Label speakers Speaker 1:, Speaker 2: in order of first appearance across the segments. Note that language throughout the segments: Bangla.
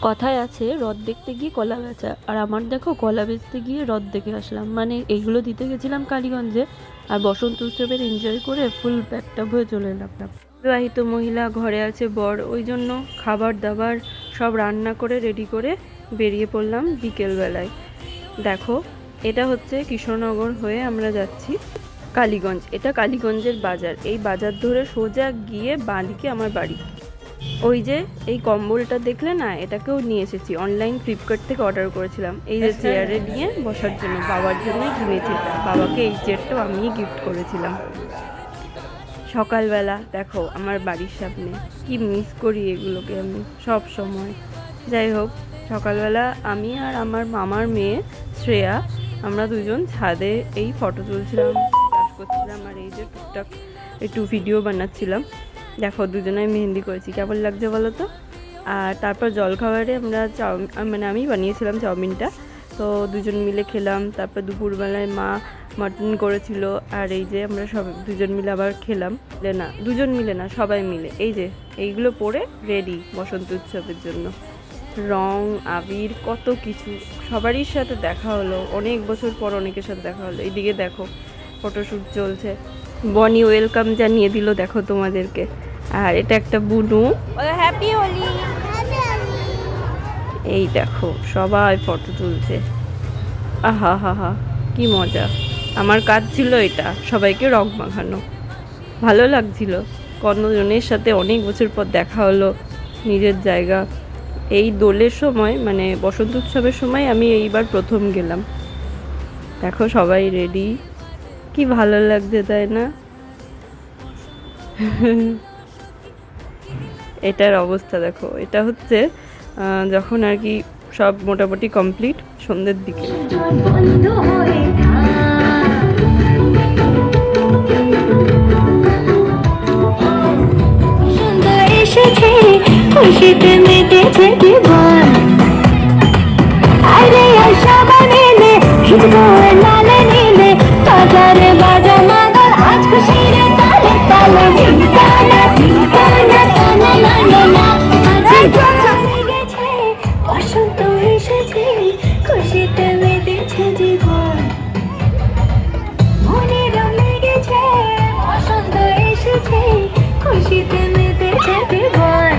Speaker 1: কথায় আছে হ্রদ দেখতে গিয়ে কলা বেচা, আর আমার দেখো কলা বেচতে গিয়ে হ্রদ দেখে আসলাম। মানে এইগুলো দিতে গেছিলাম কালীগঞ্জে, আর বসন্ত উৎসবের এনজয় করে ফুল প্যাকটা হয়ে চলে এলাম। বিবাহিত মহিলা, ঘরে আছে বর, ওই জন্য খাবার দাবার সব রান্না করে রেডি করে বেরিয়ে পড়লাম বিকেলবেলায়। দেখো, এটা হচ্ছে কৃষ্ণনগর হয়ে আমরা যাচ্ছি কালীগঞ্জ। এটা কালীগঞ্জের বাজার। এই বাজার ধরে সোজা গিয়ে বাঁদিকে আমার বাড়ি। ওই যে এই কম্বলটা দেখলে না, এটাকেও নিয়ে এসেছি, অনলাইন ফ্লিপকার্ট থেকে অর্ডার করেছিলাম। এই যে চেয়ারে নিয়ে বসার জন্য, বাবার জন্যই কিনেছিলাম। বাবাকে এই চেয়ারটাও আমিই গিফট করেছিলাম। সকালবেলা দেখো আমার বাড়ির সামনে, কি মিস করি এগুলোকে আমি সব সময়। যাই হোক, সকালবেলা আমি আর আমার মামার মেয়ে শ্রেয়া, আমরা দুজন ছাদে এই ফটো তুলছিলাম, ক্লাস করছিলাম, আর এই যে টুকটাক একটু ভিডিও বানাচ্ছিলাম। দেখো দুজনে মেহেন্দি করেছি, কেমন লাগছে বলো তো। আর তারপর জলখাবারে আমরা মানে আমি বানিয়েছিলাম চাউমিনটা, তো দুজন মিলে খেলাম। তারপর দুপুরবেলায় মা মাটন করেছিল, আর এই যে আমরা সব দুজন মিলে আবার খেলাম। দুজন মিলে না, সবাই মিলে। এই যে এইগুলো পরে রেডি বসন্ত উৎসবের জন্য, রং আবির কত কিছু, সবারই সাথে দেখা হলো। অনেক বছর পর অনেকের সাথে দেখা হলো। এইদিকে দেখো ফটোশ্যুট চলছে, বনি ওয়েলকাম জানিয়ে দিল দেখো তোমাদেরকে। আর এটা একটা বুনু, হ্যাপি হোলি। এই দেখো সবাই ফটো তুলছে, আহা হা হা, কি মজা। আমার কাজ ছিল এটা, সবাইকে রং মাখানো। ভালো লাগছিল, কতজনের সাথে অনেক বছর পর দেখা হলো, নিজের জায়গা। এই দোলের সময়, মানে বসন্ত উৎসবের সময় আমি এইবার প্রথম গেলাম। দেখো সবাই রেডি, কি ভালো লাগছে তাই না। এটার অবস্থা দেখো, এটা হচ্ছে যখন আর কি সব মোটামুটি কমপ্লিট সন্ধ্যের দিকে। খুশিতে মেতেছে জীবন, আরে আশা বানিলে হিজবো লালে নীলে, বাজারে বাজা মাগল আজ খুশিরে তালে তালে, ঠিকানা ঠিকানা টানা না না, আজ চলে গেছে বসন্ত এসেছে, খুশিতে মেতেছে জীবন, মনে রং লেগেছে বসন্ত এসেছে, খুশিতে মেতেছে জীবন।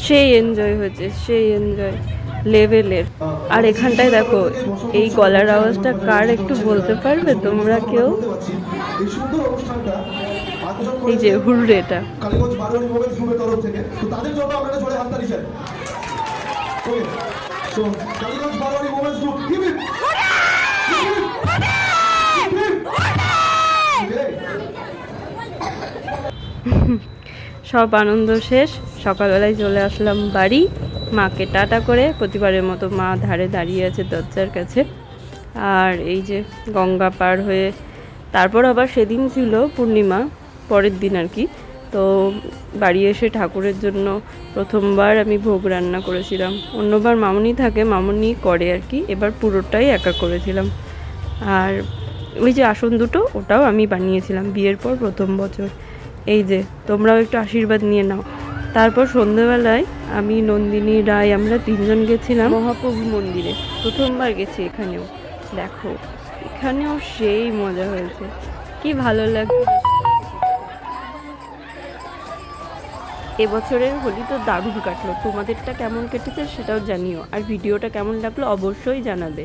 Speaker 1: সেই এনজয় হয়েছে, সেই এনজয় লেভেলের। আর এখানটায় দেখো, এই গলার আওয়াজটা কার একটু বলতে পারবে তোমরা কেউ? এই যে হুররেটা। সব আনন্দ শেষ, সকালবেলায় চলে আসলাম বাড়ি। মাকে টাটা করে, প্রতিবারের মতো মা ধারে দাঁড়িয়ে আছে দরজার কাছে। আর এই যে গঙ্গা পার হয়ে তারপর আবার সেদিন ছিল পূর্ণিমা, পরের দিন আর কি। তো বাড়ি এসে ঠাকুরের জন্য প্রথমবার আমি ভোগ রান্না করেছিলাম। অন্যবার মামুনি থাকে, মামুনি করে আর কি, এবার পুরোটাই একা করেছিলাম। আর ওই যে আসন দুটো, ওটাও আমি বানিয়েছিলাম বিয়ের পর প্রথম বছর। এই যে তোমরাও একটু আশীর্বাদ নিয়ে নাও। তারপর সন্ধ্যেবেলায় আমি, নন্দিনী, রায়, আমরা তিনজন গেছিলাম মহাপ্রভু মন্দিরে। প্রথমবার গেছি এখানেও। দেখো এখানেও সেই মজা হয়েছে, কি ভালো লাগছে। এবছরের হোলি তো দারুণ কাটলো। তোমাদেরটা কেমন কেটেছে সেটাও জানিও, আর ভিডিওটা কেমন লাগলো অবশ্যই জানাবে।